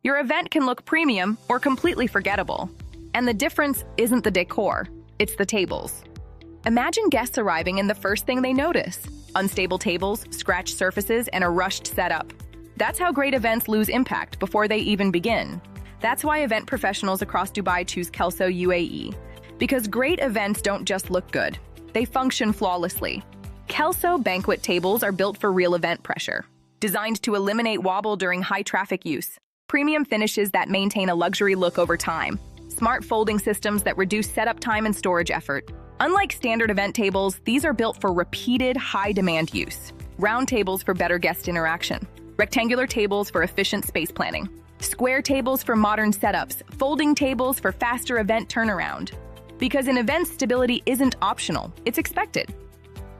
Your event can look premium or completely forgettable. And the difference isn't the decor, it's the tables. Imagine guests arriving and the first thing they notice: unstable tables, scratched surfaces, and a rushed setup. That's how great events lose impact before they even begin. That's why event professionals across Dubai choose Kellso UAE. Because great events don't just look good, they function flawlessly. Kellso banquet tables are built for real event pressure. Designed to eliminate wobble during high-traffic use. Premium finishes that maintain a luxury look over time. Smart folding systems that reduce setup time and storage effort. Unlike standard event tables, these are built for repeated, high-demand use. Round tables for better guest interaction. Rectangular tables for efficient space planning. Square tables for modern setups. Folding tables for faster event turnaround. Because in events, stability isn't optional, it's expected.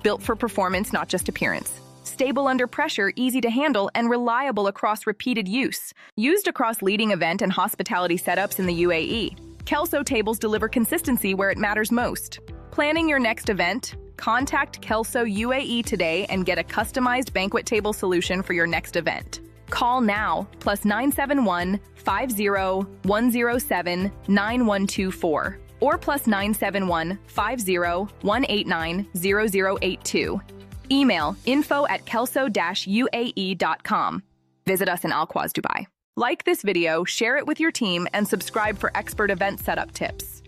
Built for performance, not just appearance. Stable under pressure, easy to handle, and reliable across repeated use. Used across leading event and hospitality setups in the UAE, Kellso tables deliver consistency where it matters most. Planning your next event? Contact Kellso UAE today and get a customized banquet table solution for your next event. Call now, +971 50 107 9124 or +971 50 189 0082. Email info@kellso-uae.com. Visit us in Al Quoz, Dubai. Like this video, share it with your team, and subscribe for expert event setup tips.